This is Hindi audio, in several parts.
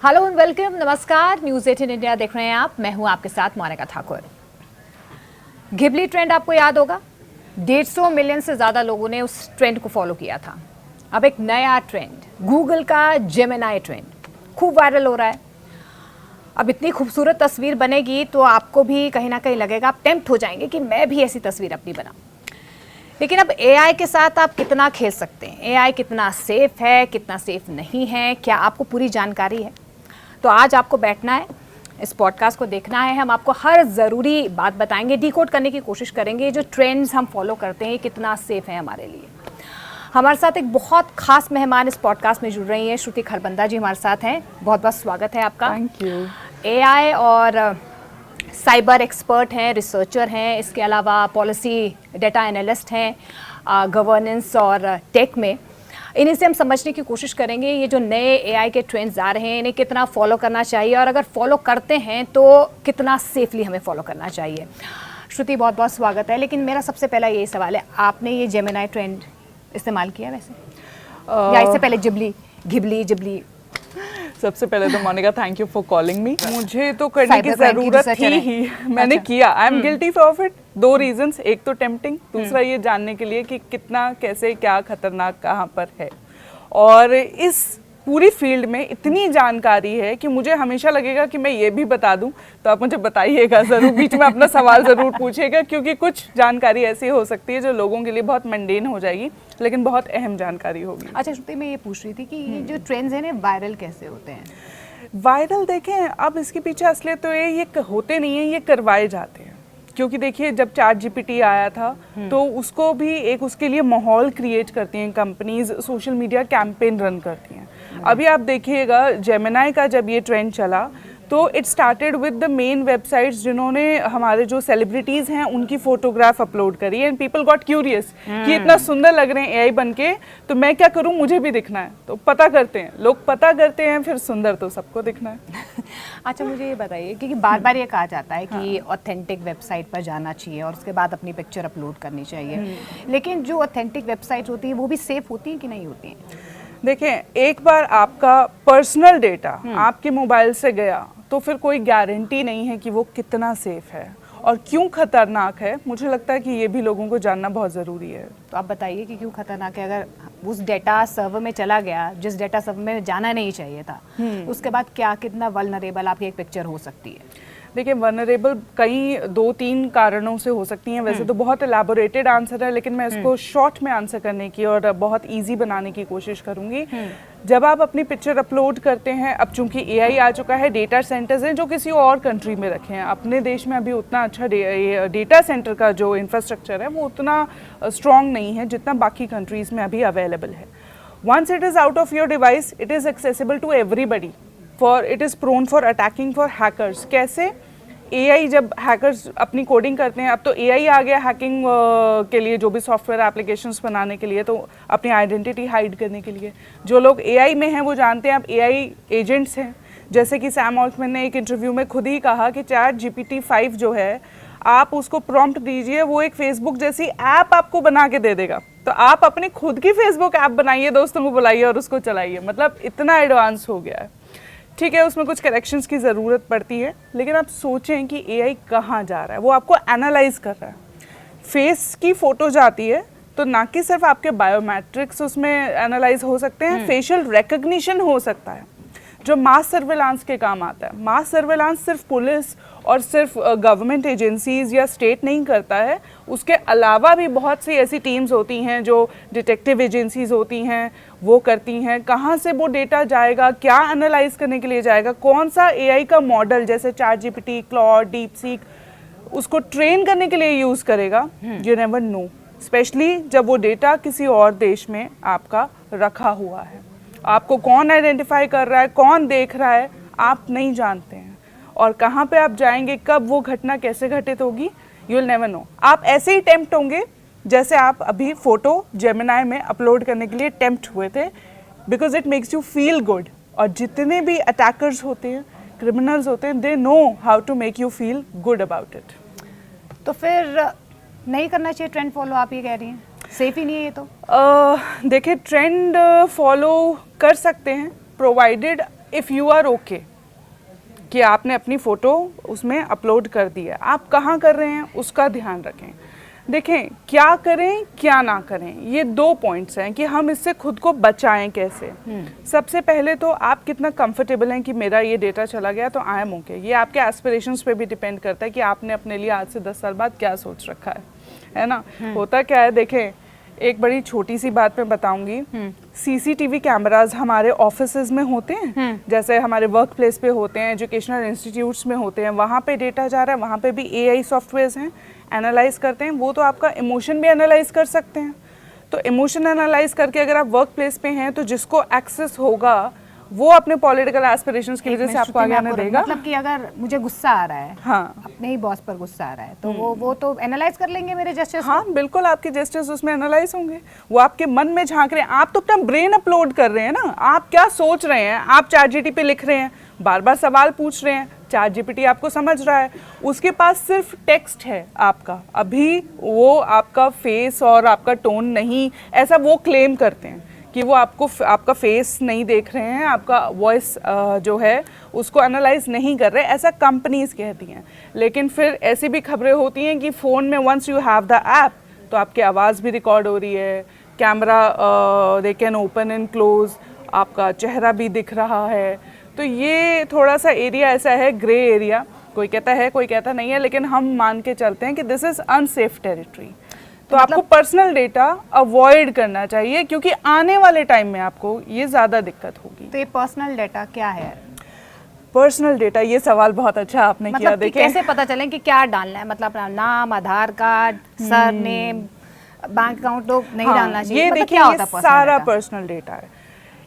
हेलो एंड वेलकम, नमस्कार। न्यूज़ 18 इंडिया देख रहे हैं आप। मैं हूं आपके साथ मोनिका ठाकुर। घिबली ट्रेंड आपको याद होगा। 150 मिलियन से ज़्यादा लोगों ने उस ट्रेंड को फॉलो किया था। अब एक नया ट्रेंड, गूगल का जेमिनी ट्रेंड, खूब वायरल हो रहा है। अब इतनी खूबसूरत तस्वीर बनेगी तो आपको भी कहीं ना कहीं लगेगा, आप टेम्प्ट हो जाएंगे कि मैं भी ऐसी तस्वीर अपनी बनाऊं। लेकिन अब एआई के साथ आप कितना खेल सकते हैं, एआई कितना सेफ है, कितना सेफ नहीं है, क्या आपको पूरी जानकारी है? तो आज आपको बैठना है, इस पॉडकास्ट को देखना है। हम आपको हर ज़रूरी बात बताएंगे, डिकोड करने की कोशिश करेंगे जो ट्रेंड्स हम फॉलो करते हैं कितना सेफ है हमारे लिए। हमारे साथ एक बहुत खास मेहमान इस पॉडकास्ट में जुड़ रही हैं। श्रुति खरबंदा जी हमारे साथ हैं। बहुत बहुत स्वागत है आपका। Thank you. एआई और साइबर एक्सपर्ट हैं, रिसर्चर हैं, इसके अलावा पॉलिसी डेटा एनालिस्ट हैं, गवर्नेंस और टेक में। इन्हीं से हम समझने की कोशिश करेंगे ये जो नए एआई के ट्रेंड्स आ रहे हैं इन्हें कितना फॉलो करना चाहिए, और अगर फॉलो करते हैं तो कितना सेफली हमें फॉलो करना चाहिए। श्रुति, बहुत बहुत स्वागत है। लेकिन मेरा सबसे पहला यही सवाल है, आपने ये जेमिनी ट्रेंड इस्तेमाल किया वैसे, या इससे पहले घिबली? सबसे पहले तो Monica thank you for calling me. मुझे तो करने की जरूरत थी ही, मैंने किया। I am guilty of it. दो रीजंस, एक तो टेम्पटिंग, दूसरा ये जानने के लिए कि कितना, कैसे, क्या खतरनाक कहाँ पर है। और इस पूरी फील्ड में इतनी जानकारी है कि मुझे हमेशा लगेगा कि मैं ये भी बता दूं, तो आप मुझे बताइएगा ज़रूर, बीच में अपना सवाल ज़रूर पूछिएगा, क्योंकि कुछ जानकारी ऐसी हो सकती है जो लोगों के लिए बहुत मंडेन हो जाएगी, लेकिन बहुत अहम जानकारी होगी। अच्छा श्रुति, मैं ये पूछ रही थी कि ये जो ट्रेंड्स हैं ना, वायरल कैसे होते हैं? वायरल देखें, अब इसके पीछे असलियत तो ये होते नहीं है, ये करवाए जाते हैं। क्योंकि देखिए, जब ChatGPT आया था तो उसको भी एक उसके लिए माहौल क्रिएट करती हैं companies, social media campaign run करती हैं। अभी आप देखिएगा, जेमिनी का जब ये ट्रेंड चला तो it started with the main websites जिन्होंने हमारे जो सेलिब्रिटीज़ हैं उनकी फोटोग्राफ अपलोड करी, एंड पीपल गॉट क्यूरियस कि इतना सुंदर लग रहे हैं एआई बन के, तो मैं क्या करूं, मुझे भी दिखना है। तो पता करते हैं लोग, पता करते हैं, फिर सुंदर तो सबको दिखना है। अच्छा, मुझे ये बताइए, क्योंकि बार बार ये कहा जाता है कि ऑथेंटिक वेबसाइट पर जाना चाहिए और उसके बाद अपनी पिक्चर अपलोड करनी चाहिए, लेकिन जो ऑथेंटिक वेबसाइट होती है वो भी सेफ होती हैं कि नहीं होती हैं? देखें, एक बार आपका पर्सनल डेटा आपके मोबाइल से गया तो फिर कोई गारंटी नहीं है कि वो कितना सेफ है और क्यों खतरनाक है। मुझे लगता है कि ये भी लोगों को जानना बहुत ज़रूरी है। तो आप बताइए कि क्यों खतरनाक है। अगर उस डेटा सर्वर में चला गया जिस डेटा सर्वर में जाना नहीं चाहिए था, उसके बाद क्या, कितना वल्नरेबल आपकी एक पिक्चर हो सकती है? देखिए, वनरेबल कई 2-3 कारणों से हो सकती हैं। वैसे तो बहुत एलैबोरेटेड आंसर है, लेकिन मैं इसको शॉर्ट में आंसर करने की और बहुत इजी बनाने की कोशिश करूंगी। जब आप अपनी पिक्चर अपलोड करते हैं, अब चूंकि एआई आ चुका है, डेटा सेंटर्स हैं जो किसी और कंट्री में रखे हैं। अपने देश में अभी उतना अच्छा डेटा सेंटर का जो इंफ्रास्ट्रक्चर है वो उतना स्ट्रॉन्ग नहीं है जितना बाकी कंट्रीज़ में अभी अवेलेबल है। Once it is out of your device, it is accessible to everybody, it is prone for attacking for hackers. कैसे? एआई, जब हैकर्स अपनी कोडिंग करते हैं, अब तो एआई आ गया हैकिंग के लिए, जो भी सॉफ्टवेयर एप्लीकेशंस बनाने के लिए, तो अपनी आइडेंटिटी हाइड करने के लिए। जो लोग एआई में हैं वो जानते हैं अब एआई एजेंट्स हैं। जैसे कि सैम ऑल्टमैन ने एक इंटरव्यू में खुद ही कहा कि ChatGPT 5 जो है, आप उसको प्रॉम्प्ट दीजिए, वो एक फेसबुक जैसी ऐप आपको बना के दे देगा। तो आप अपनी खुद की फेसबुक ऐप बनाइए, दोस्तों को बुलाइए और उसको चलाइए। मतलब इतना एडवांस हो गया है। ठीक है, उसमें कुछ करेक्शंस की ज़रूरत पड़ती है, लेकिन आप सोचें कि एआई कहाँ जा रहा है। वो आपको एनालाइज कर रहा है। फेस की फ़ोटो जाती है तो ना कि सिर्फ आपके बायोमेट्रिक्स उसमें एनालाइज हो सकते हैं, फेशियल रिकग्निशन हो सकता है, जो मास सर्वेलांस के काम आता है। मास सर्वेलांस सिर्फ पुलिस और सिर्फ गवर्नमेंट एजेंसीज या स्टेट नहीं करता है, उसके अलावा भी बहुत सी ऐसी टीम्स होती हैं जो डिटेक्टिव एजेंसीज होती हैं, वो करती हैं। कहाँ से वो डेटा जाएगा, क्या एनालाइज करने के लिए जाएगा, कौन सा एआई का मॉडल जैसे ChatGPT, क्लॉड, डीपसीक उसको ट्रेन करने के लिए यूज़ करेगा, यू नेवर नो। स्पेशली जब वो डेटा किसी और देश में आपका रखा हुआ है, आपको कौन आइडेंटिफाई कर रहा है, कौन देख रहा है, आप नहीं जानते हैं। और कहाँ पे आप जाएंगे, कब वो घटना कैसे घटित होगी, यू विल नेवर नो। आप ऐसे ही टेम्प्ट होंगे जैसे आप अभी फोटो जेमिनी में अपलोड करने के लिए टेम्प्ट हुए थे, because it makes you feel good. और जितने भी अटैकर्स होते हैं, क्रिमिनल्स होते हैं, they know how to make you feel good about it. तो फिर नहीं करना चाहिए ट्रेंड फॉलो, आप ये कह रही हैं? सेफ ही नहीं है ये तो? देखिए, ट्रेंड फॉलो कर सकते हैं provided if you are okay कि आपने अपनी फ़ोटो उसमें अपलोड कर दी है, आप कहाँ कर रहे हैं उसका ध्यान रखें। देखें, क्या करें क्या ना करें, ये 2 पॉइंट्स हैं कि हम इससे खुद को बचाएं कैसे। सबसे पहले तो आप कितना कंफर्टेबल हैं कि मेरा ये डेटा चला गया तो आई एम ओके। ये आपके एस्पिरेशंस पे भी डिपेंड करता है कि आपने अपने लिए आज से 10 साल बाद क्या सोच रखा है ना। होता क्या है, देखें एक बड़ी छोटी सी बात मैं बताऊंगी। सीसीटीवी कैमरास हमारे ऑफिसेज में होते हैं, जैसे हमारे वर्क प्लेस पे होते हैं, एजुकेशनल इंस्टीट्यूट्स में होते हैं, वहाँ पे डेटा जा रहा है, वहाँ पे भी एआई सॉफ्टवेयर्स हैं, एनालाइज करते हैं। वो तो आपका इमोशन भी एनालाइज कर सकते हैं। तो इमोशन एनालाइज करके अगर आप वर्क प्लेस पे हैं तो जिसको एक्सेस होगा वो अपने पॉलिटिकल एस्पिरेशंस की वजह से आपको आगे आने देगा। मतलब कि अगर मुझे गुस्सा आ रहा है, हाँ, अपने ही बॉस पर गुस्सा आ रहा है, तो वो तो एनालाइज कर लेंगे मेरे जेस्चर्स। हाँ बिल्कुल, आपके जेस्चर्स उसमें एनालाइज होंगे। वो आपके मन में झांक रहे हैं, आप तो अपना ब्रेन अपलोड कर रहे हैं ना, आप क्या सोच रहे हैं। आप चैटजीपीटी पे लिख रहे हैं, बार बार सवाल पूछ रहे हैं, चैटजीपीटी आपको समझ रहा है, उसके पास सिर्फ टेक्स्ट है आपका, अभी वो आपका फेस और आपका टोन नहीं, ऐसा वो क्लेम करते हैं कि वो आपका फेस नहीं देख रहे हैं, आपका वॉइस जो है उसको एनालाइज नहीं कर रहे, ऐसा कंपनीज कहती हैं। लेकिन फिर ऐसी भी खबरें होती हैं कि फ़ोन में once you have the app तो आपकी आवाज़ भी रिकॉर्ड हो रही है, camera they can open and close, आपका चेहरा भी दिख रहा है। तो ये थोड़ा सा एरिया ऐसा है, ग्रे एरिया, कोई कहता है कोई कहता नहीं है, लेकिन हम मान के चलते हैं कि दिस इज़ अनसेफ टेरिटरी। तो आपको पर्सनल डेटा अवॉइड करना चाहिए, क्योंकि आने वाले टाइम में आपको ये ज़्यादा दिक्कत होगी। तो ये पर्सनल डेटा क्या है? पर्सनल डेटा, ये सवाल बहुत अच्छा आपने किया। मतलब देखिए कैसे पता चले कि क्या डालना है, मतलब अपना नाम, आधार कार्ड, सरनेम, बैंक अकाउंट तो नहीं डालना चाहिए। ये मतलब देखिए, ये सारा पर्सनल डेटा है।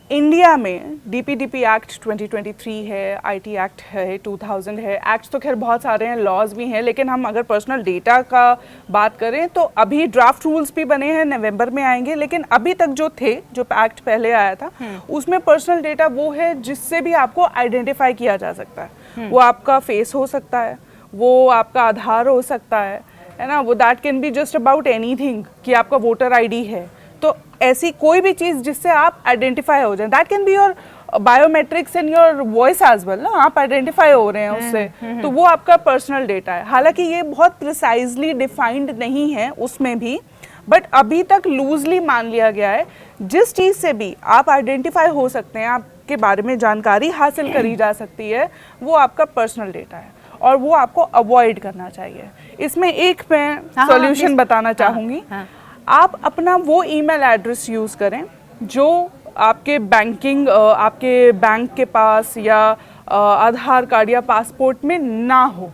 इंडिया में डीपीडीपी एक्ट 2023 है, आईटी एक्ट है 2000 है, एक्ट्स तो खैर बहुत सारे हैं, लॉज भी हैं, लेकिन हम अगर पर्सनल डेटा का बात करें तो अभी ड्राफ्ट रूल्स भी बने हैं, नवंबर में आएंगे। लेकिन अभी तक जो थे, जो एक्ट पहले आया था, उसमें पर्सनल डेटा वो है जिससे भी आपको आइडेंटिफाई किया जा सकता है। वो आपका फेस हो सकता है, वो आपका आधार हो सकता है ना, वो that can be just about anything, कि आपका वोटर आईडी है। तो ऐसी कोई भी चीज़ जिससे आप आइडेंटिफाई हो जाए, that can be your biometrics and your voice as well ना, आप आइडेंटिफाई हो रहे हैं उससे, तो वो आपका पर्सनल डेटा है। हालांकि ये बहुत प्रिसाइजली डिफाइंड नहीं है उसमें भी, बट अभी तक लूजली मान लिया गया है जिस चीज़ से भी आप आइडेंटिफाई हो सकते हैं, आपके बारे में जानकारी हासिल करी जा सकती है, वो आपका पर्सनल डेटा है और वो आपको अवॉइड करना चाहिए। इसमें एक मैं सॉल्यूशन बताना चाहूँगी। आप अपना वो ईमेल एड्रेस यूज़ करें जो आपके आपके बैंक के पास या आधार कार्ड या पासपोर्ट में ना हो,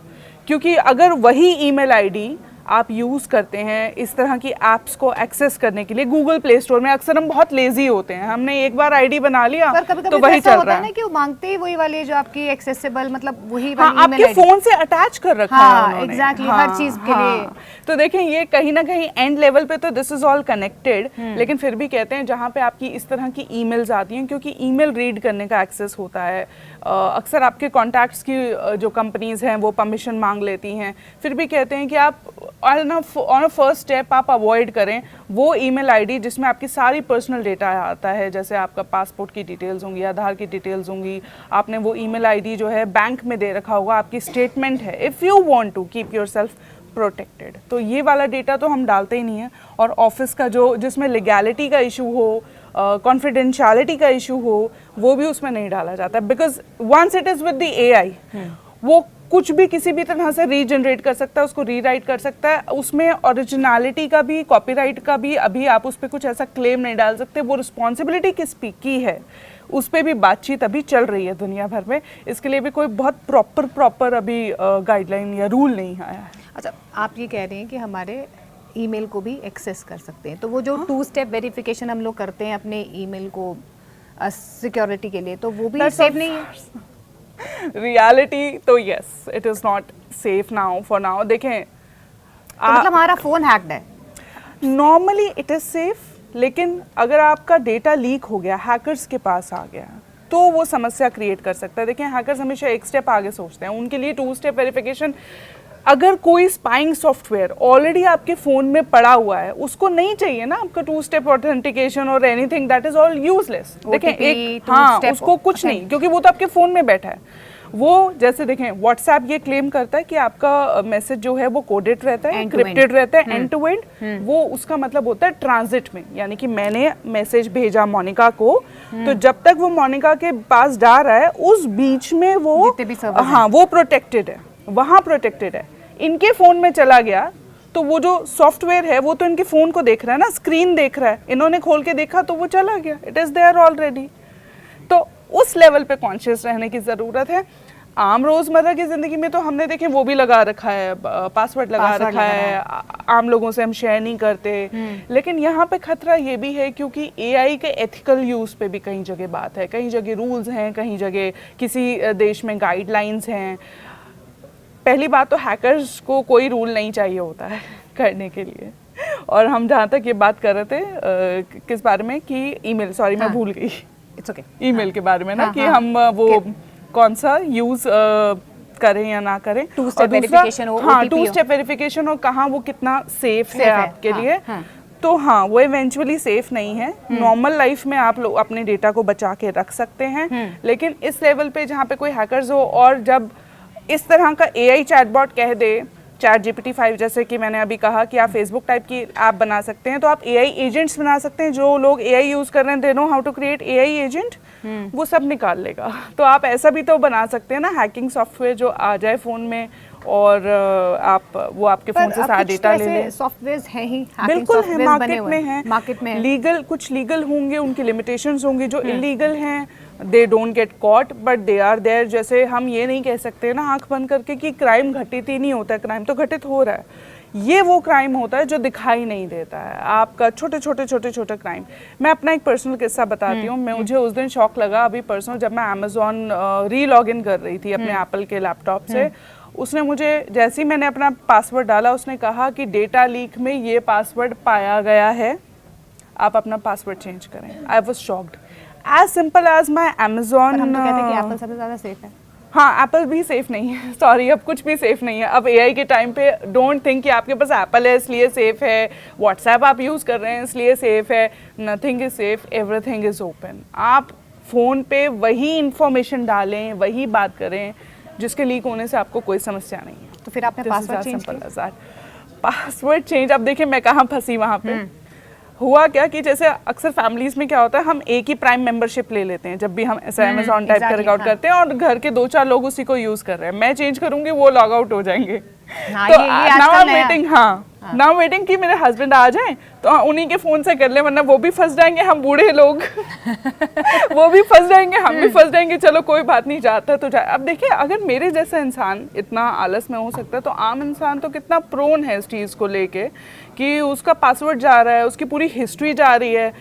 क्योंकि अगर वही ईमेल आईडी आप यूज़ करते हैं इस तरह की ऐप्स को एक्सेस करने के लिए, गूगल प्ले स्टोर में अक्सर हम बहुत लेजी होते हैं, हमने एक बार आईडी बना लिया तो वही चल रहा है ना, कि वो मांगते ही वही वाली जो आपकी एक्सेसिबल, मतलब वही वाली ईमेल आपके फोन से अटैच कर रखा है उन्होंने। एग्जैक्टली, हर चीज के लिए। तो देखें, ये कहीं ना कहीं एंड लेवल पे तो दिस इज ऑल कनेक्टेड, लेकिन फिर भी कहते हैं जहाँ पे आपकी इस तरह की ईमेल्स आती हैं, क्योंकि ईमेल रीड करने का एक्सेस होता है, अक्सर आपके कॉन्टैक्ट्स की जो कंपनीज हैं वो परमिशन मांग लेती हैं, फिर भी कहते हैं कि आप ऑन अ फर्स्ट स्टेप आप अवॉइड करें वो ईमेल आईडी जिसमें आपकी सारी पर्सनल डेटा आता है, जैसे आपका पासपोर्ट की डिटेल्स होंगी, आधार की डिटेल्स होंगी, आपने वो ईमेल आईडी जो है बैंक में दे रखा होगा, आपकी स्टेटमेंट है, if you want to keep yourself protected. तो ये वाला डेटा तो हम डालते ही नहीं है। और ऑफिस का जो जिसमें लीगैलिटी का इशू हो, कॉन्फिडेंशियलिटी का इशू हो, वो भी उसमें नहीं डाला जाता, because once it is with the AI, वो कुछ भी किसी भी तरह से रीजनरेट कर सकता है, उसको रीराइट कर सकता है, उसमें ओरिजिनलिटी का भी, कॉपीराइट का भी अभी आप उस पर कुछ ऐसा क्लेम नहीं डाल सकते। वो रिस्पॉन्सिबिलिटी किस की है उस पर भी बातचीत अभी चल रही है दुनिया भर में, इसके लिए भी कोई बहुत प्रॉपर अभी गाइडलाइन या रूल नहीं आया है। अच्छा, आप ये कह रहे हैं कि हमारे ईमेल को भी एक्सेस कर सकते हैं, तो वो जो 2 स्टेप वेरिफिकेशन हम लोग करते हैं अपने ईमेल को सिक्योरिटी के लिए, तो वो भी सेफ नहीं है? रियलिटी तो yes, it is not safe now for now. देखें, तो मतलब हमारा फोन हैक्ड है, नॉर्मली इट इज़ सेफ, लेकिन अगर आपका डेटा लीक हो गया, हैकर्स के पास आ गया, तो वो समस्या क्रिएट कर सकता है। देखिए, हैकर्स हमेशा एक स्टेप आगे सोचते हैं, उनके लिए 2 स्टेप वेरिफिकेशन अगर कोई स्पाइंग सॉफ्टवेयर ऑलरेडी आपके फ़ोन में पड़ा हुआ है, उसको नहीं चाहिए ना आपका 2 स्टेप ऑथेंटिकेशन और anything, that is all useless. देखें एक उसको कुछ नहीं, क्योंकि वो तो आपके फ़ोन में बैठा है। वो जैसे देखें व्हाट्सएप ये क्लेम करता है कि आपका मैसेज जो है वो कोडेड रहता है, एन्क्रिप्टेड रहता है, एंड टू एंड। वो उसका मतलब होता है ट्रांजिट में, यानी कि मैंने मैसेज भेजा मोनिका को, तो जब तक वो मोनिका के पास जा रहा है उस बीच में वो वो प्रोटेक्टेड है, वहाँ प्रोटेक्टेड है। इनके फ़ोन में चला गया तो वो जो सॉफ्टवेयर है वो तो इनके फ़ोन को देख रहा है ना, स्क्रीन देख रहा है, इन्होंने खोल के देखा तो वो चला गया, इट इज़ देयर ऑलरेडी। तो उस लेवल पे कॉन्शियस रहने की ज़रूरत है। आम रोज़मर्रा की ज़िंदगी में तो हमने देखें वो भी लगा रखा है, पासवर्ड लगा रखा है, आम लोगों से हम शेयर नहीं करते। लेकिन यहाँ पे खतरा ये भी है क्योंकि एआई के एथिकल यूज़ पे भी कई जगह बात है, कई जगह रूल्स हैं, कहीं जगह किसी देश में गाइडलाइंस हैं। पहली बात तो हैकर्स को कोई रूल नहीं चाहिए होता है करने के लिए। और हम जहाँ तक ये बात कर रहे थे किस बारे में कि ईमेल, सॉरी मैं भूल गई, इट्स ओके, ईमेल के बारे में ना, कि हम वो कौन सा यूज करें या ना करें, 2 स्टेप वेरिफिकेशन हो, हाँ 2 स्टेप वेरिफिकेशन, और कहाँ वो कितना सेफ है आपके लिए। तो हाँ वो इवेंचुअली सेफ नहीं है। नॉर्मल लाइफ में आप लोग अपने डेटा को बचा के रख सकते हैं, लेकिन इस लेवल पे जहाँ पे कोई हैकर्स हो और जब इस तरह का एआई चैटबॉट कह दे, चैट जीपीटी 5 जैसे कि मैंने अभी कहा कि आप फेसबुक टाइप की ऐप बना सकते हैं, तो आप एआई एजेंट्स बना सकते हैं। जो लोग एआई यूज़ कर रहे हैं, they know how to create AI agent, वो सब निकाल लेगा। तो आप ऐसा भी तो बना सकते हैं ना, हैकिंग सॉफ्टवेयर जो आ जाए फ़ोन में और आप वो आपके फ़ोन से सारा डेटा ले लें। सॉफ्टवेयर्स हैं ही, बिल्कुल है, मार्केट में है, लीगल कुछ लीगल होंगे, उनकी लिमिटेशंस होंगी। जो इलीगल हैं they don't get caught but they are there. जैसे हम ये नहीं कह सकते ना आंख बंद करके कि क्राइम घटित ही नहीं होता है, क्राइम तो घटित हो रहा है। ये वो क्राइम होता है जो दिखाई नहीं देता है, आपका छोटे छोटे क्राइम। मैं अपना एक पर्सनल किस्सा बताती हूँ। मुझे उस दिन शौक लगा, अभी परसों जब मैं अमेज़ॉन री-लॉग इन कर रही थी अपने एप्पल के लैपटॉप से, उसने मुझे जैसे ही मैंने अपना पासवर्ड डाला, उसने कहा कि डेटा लीक में ये पासवर्ड पाया गया है, आप अपना पासवर्ड चेंज करें। I was shocked. As simple as my Amazon. हम तो कहते हैं कि एप्पल सबसे ज़्यादा सेफ है। हाँ, एप्पल भी सेफ नहीं है, सॉरी, अब कुछ भी सेफ नहीं है। अब एआई के टाइम पे डोंट थिंक कि आपके पास एप्पल है इसलिए सेफ है, व्हाट्सएप आप यूज़ कर रहे हैं इसलिए सेफ है। Nothing is safe, everything is open. आप फ़ोन पे वही इंफॉर्मेशन डालें, वही बात करें जिसके लीक होने से आपको कोई समस्या नहीं है। तो फिर आपने पासवर्ड चेंज किया? पासवर्ड चेंज, अब देखिए मैं कहाँ फंसी वहाँ पे। हुआ क्या कि जैसे अक्सर फैमिलीज में क्या होता है, हम एक ही प्राइम मेंबरशिप ले लेते हैं जब भी हम ऐसा अमेज़ॉन टाइप का वर्कआउट करते हैं, और घर के 2-4 लोग उसी को यूज कर रहे हैं। मैं चेंज करूंगी, वो लॉग आउट हो जाएंगे। तो now I am waiting, now waiting कि मेरे हस्बैंड आ जाएं तो उन्हीं के फोन से कर ले, वरना वो भी फंस जाएंगे, हम बूढ़े लोग वो भी फंस जाएंगे, हम भी फंस जाएंगे। चलो कोई बात नहीं, जाता तो जाए। अब देखिए, अगर मेरे जैसा इंसान इतना आलस में हो सकता है, तो आम इंसान तो कितना प्रोन है इस चीज़ को लेके कि उसका पासवर्ड जा रहा है, उसकी पूरी हिस्ट्री जा रही है,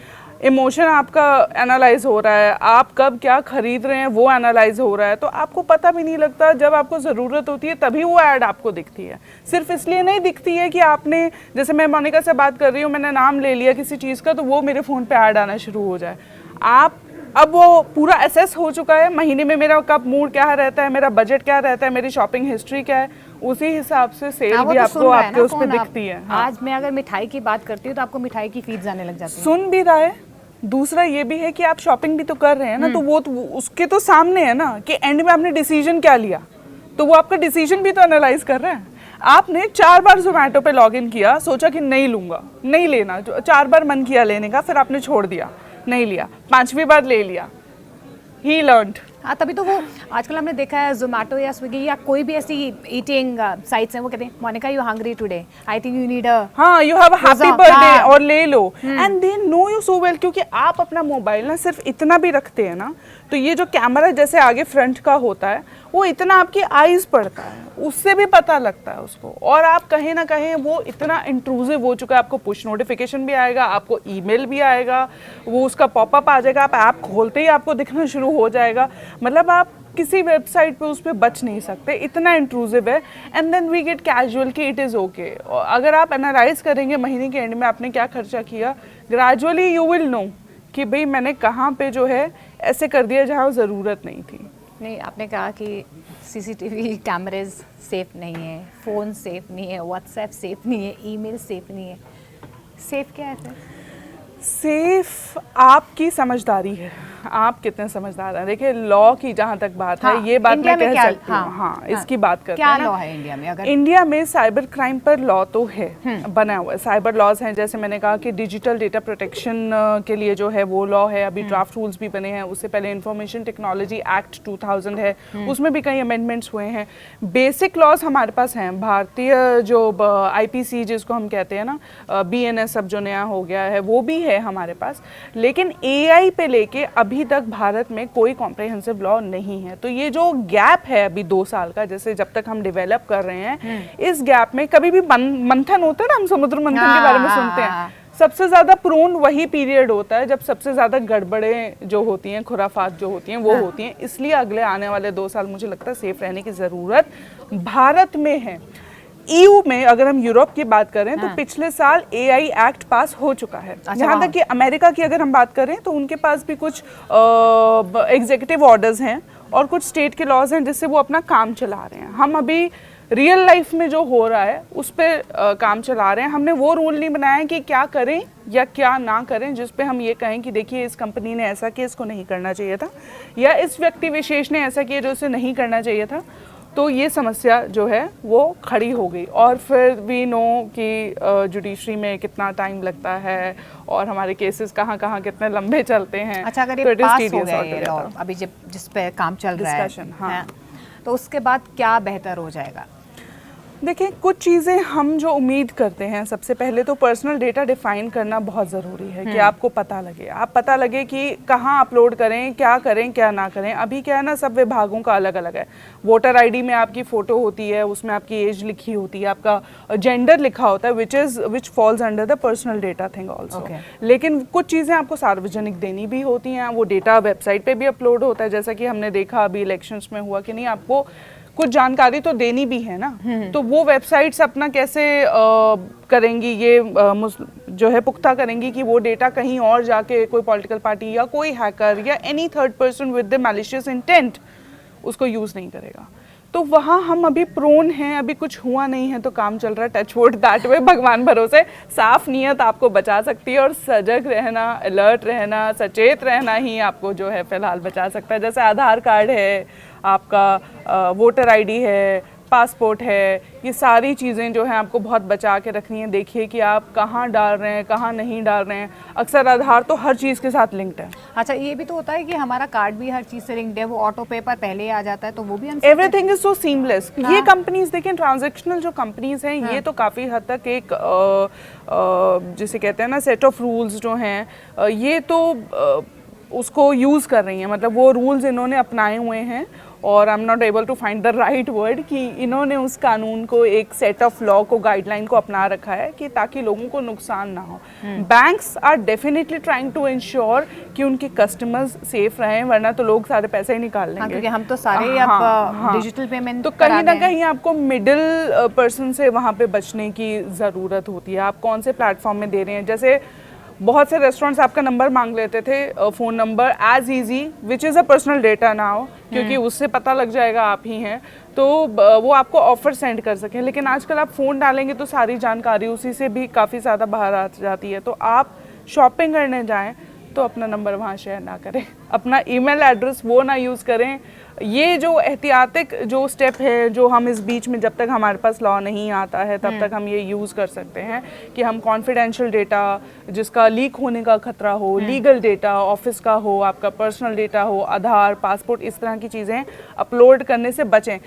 इमोशन आपका एनालाइज हो रहा है, आप कब क्या खरीद रहे हैं वो एनालाइज हो रहा है, तो आपको पता भी नहीं लगता। जब आपको ज़रूरत होती है तभी वो ऐड आपको दिखती है। सिर्फ इसलिए नहीं दिखती है कि आपने, जैसे मैं मोनिका से बात कर रही हूँ, मैंने नाम ले लिया किसी चीज़ का, तो वो मेरे फ़ोन पे ऐड आना शुरू हो जाए। आप अब वो पूरा एसेस हो चुका है, महीने में मेरा कब मूड क्या रहता है, मेरा बजट क्या रहता है, मेरी शॉपिंग हिस्ट्री क्या है, उसी हिसाब से सेल भी आपको आपके उस पर दिखती है। आज मैं अगर मिठाई की बात करती हूँ तो आपको मिठाई की फीड्स आने लग जाती है। सुन भी रहा है। दूसरा ये भी है कि आप शॉपिंग भी तो कर रहे हैं ना, तो वो तो उसके तो सामने है ना कि एंड में आपने डिसीजन क्या लिया, तो वो आपका डिसीजन भी तो एनालाइज कर रहा है। आपने 4 बार जोमेटो पे लॉगिन किया, सोचा कि नहीं लूंगा, नहीं लेना, 4 बार मन किया लेने का, फिर आपने छोड़ दिया, नहीं लिया, 5वीं बार ले लिया, ही लर्नड। हाँ, तभी तो वो आजकल हमने देखा है जोमेटो या स्विगी या कोई भी ऐसी ईटिंग साइट्स हैं, वो कहते हैं Monica you hungry today, I think you need a, हाँ, you have a happy birthday, और ले लो। And they know you so well, क्योंकि आप अपना मोबाइल ना सिर्फ इतना भी रखते हैं ना, तो ये जो कैमरा जैसे आगे फ्रंट का होता है, वो इतना आपकी आईज पड़ता है, उससे भी पता लगता है उसको। और आप कहीं ना कहीं वो इतना इंट्रूसिव हो चुका है, आपको पुश नोटिफिकेशन भी आएगा, आपको ईमेल भी आएगा, वो उसका पॉपअप आ जाएगा, आप ऐप खोलते ही आपको दिखना शुरू हो जाएगा। मतलब आप किसी वेबसाइट पे उस पर बच नहीं सकते, इतना इंट्रूसिव है। And then we get casual कि इट इज़ ओके। अगर आप एनालाइज करेंगे महीने के एंड में आपने क्या खर्चा किया, ग्रेजुअली यू विल नो कि भाई मैंने कहाँ पे जो है ऐसे कर दिया जहाँ ज़रूरत नहीं थी। नहीं, आपने कहा कि सीसीटीवी कैमरेज सेफ नहीं है, फ़ोन सेफ नहीं है, व्हाट्सएप सेफ नहीं है, ईमेल सेफ नहीं है। सेफ क्या है फिर? सेफ आपकी समझदारी है, आप कितने समझदार हैं। देखिए लॉ की जहाँ तक बात है, ये बात मैं कह सकती हूँ। हाँ, इसकी बात करते हैं क्या लॉ है इंडिया में? अगर इंडिया में साइबर क्राइम पर लॉ तो है, बना हुआ है, साइबर लॉज हैं। जैसे मैंने कहा कि डिजिटल डेटा प्रोटेक्शन के लिए जो है वो लॉ है, अभी ड्राफ्ट रूल्स भी बने हैं। उससे पहले इंफॉर्मेशन टेक्नोलॉजी एक्ट 2000 है, उसमें भी कई अमेंडमेंट्स हुए हैं। बेसिक लॉज हमारे पास हैं, भारतीय जो IPC जिसको हम कहते हैं ना, BNS अब जो नया हो गया है वो भी है हमारे पास। लेकिन AI पे लेके अभी तक भारत में कोई कॉम्प्रिहेंसिव लॉ नहीं है। तो ये जो गैप है अभी 2 साल का, जैसे जब तक हम डेवलप कर रहे हैं, इस गैप में कभी भी मंथन होता है ना, हम समुद्र मंथन के बारे में सुनते हैं, सबसे ज्यादा प्रोन वही पीरियड होता है जब सबसे ज्यादा गड़बड़ें जो होती हैं, खुराफात जो होती हैं वो होती हैं। इसलिए अगले आने वाले 2 साल मुझे लगता है सेफ रहने की जरूरत भारत में है। EU में अगर हम यूरोप की बात करें तो पिछले साल AI एक्ट पास हो चुका है। यहाँ तक कि अमेरिका की अगर हम बात करें तो उनके पास भी कुछ एग्जीक्यूटिव ऑर्डर्स हैं और कुछ स्टेट के लॉज हैं जिससे वो अपना काम चला रहे हैं। हम अभी रियल लाइफ में जो हो रहा है उस पर काम चला रहे हैं। हमने वो रूल नहीं बनाया कि क्या करें या क्या ना करें जिस पे हम ये कहें कि देखिए इस कंपनी ने ऐसा किया, इसको नहीं करना चाहिए था, या इस व्यक्ति विशेष ने ऐसा किया जो उसे नहीं करना चाहिए था। तो ये समस्या जो है वो खड़ी हो गई। और फिर वी नो कि जुडिशरी में कितना टाइम लगता है और हमारे केसेस कहाँ कहाँ कितने लंबे चलते हैं। अच्छा, अगर ये पास हो गया ये लॉ अभी जिस पे काम चल रहा है, हाँ, तो उसके बाद क्या बेहतर हो जाएगा? देखिए कुछ चीज़ें हम जो उम्मीद करते हैं, सबसे पहले तो पर्सनल डेटा डिफाइन करना बहुत ज़रूरी है कि आपको पता लगे, आप पता लगे कि कहाँ अपलोड करें, क्या ना करें। अभी क्या है ना, सब विभागों का अलग अलग है। वोटर ID में आपकी फ़ोटो होती है, उसमें आपकी एज लिखी होती है, आपका जेंडर लिखा होता है, which falls under the personal data thing also. लेकिन कुछ चीज़ें आपको सार्वजनिक देनी भी होती हैं, वो डेटा वेबसाइट पर भी अपलोड होता है। जैसा कि हमने देखा अभी इलेक्शंस में हुआ कि नहीं, आपको कुछ जानकारी तो देनी भी है ना, तो वो वेबसाइट्स अपना कैसे करेंगी, ये जो है पुख्ता करेंगी कि वो डेटा कहीं और जाके कोई पॉलिटिकल पार्टी या कोई हैकर या any third person with the malicious intent उसको यूज़ नहीं करेगा। तो वहाँ हम अभी प्रोन हैं, अभी कुछ हुआ नहीं है तो काम चल रहा है, टच वुड दैट वे, भगवान भरोसे। साफ नीयत आपको बचा सकती है और सजग रहना, अलर्ट रहना, सचेत रहना ही आपको जो है फिलहाल बचा सकता है। जैसे आधार कार्ड है, आपका वोटर ID है, पासपोर्ट है, ये सारी चीज़ें जो हैं आपको बहुत बचा के रखनी है। देखिए कि आप कहाँ डाल रहे हैं, कहाँ नहीं डाल रहे हैं। अक्सर आधार तो हर चीज़ के साथ लिंक्ड है। अच्छा, ये भी तो होता है कि हमारा कार्ड भी हर चीज़ से लिंक्ड है, वो ऑटो पे पर पहले ही आ जाता है, तो वो भी एवरीथिंग इज सो सीमलेस। ये कंपनीज देखें, ट्रांजैक्शनल जो कंपनीज हैं, ये तो काफ़ी हद तक एक जिसे कहते हैं ना सेट ऑफ रूल्स जो हैं, ये तो उसको यूज़ कर रही हैं। मतलब वो रूल्स इन्होंने अपनाए हुए हैं और I am not able to find the right word कि इन्होंने उस कानून को, एक सेट ऑफ लॉ को, गाइडलाइन को अपना रखा है कि ताकि लोगों को नुकसान ना हो। Banks are definitely trying to ensure कि उनके कस्टमर्स सेफ रहें, वरना तो लोग सारे पैसे ही निकाल लेंगे। क्योंकि हम तो सारे अब डिजिटल पेमेंट, तो कहीं ना कहीं आपको मिडिल पर्सन से वहाँ पे बचने की ज़रूरत होती है। आप कौन से प्लेटफॉर्म में दे रहे हैं। जैसे बहुत से रेस्टोरेंट्स आपका नंबर मांग लेते थे, phone number, as easy, which is a personal data now, क्योंकि उससे पता लग जाएगा आप ही हैं, तो वो आपको ऑफर सेंड कर सकें। लेकिन आजकल आप फ़ोन डालेंगे तो सारी जानकारी उसी से भी काफ़ी ज़्यादा बाहर आ जाती है। तो आप शॉपिंग करने जाएं तो अपना नंबर वहाँ शेयर ना करें, अपना ईमेल एड्रेस वो ना यूज़ करें। ये जो एहतियातिक जो स्टेप है, जो हम इस बीच में, जब तक हमारे पास लॉ नहीं आता है तब तक हम ये यूज़ कर सकते हैं कि हम कॉन्फिडेंशियल डेटा जिसका लीक होने का खतरा हो, लीगल डेटा ऑफिस का हो, आपका पर्सनल डेटा हो, आधार, पासपोर्ट, इस तरह की चीज़ें अपलोड करने से बचें।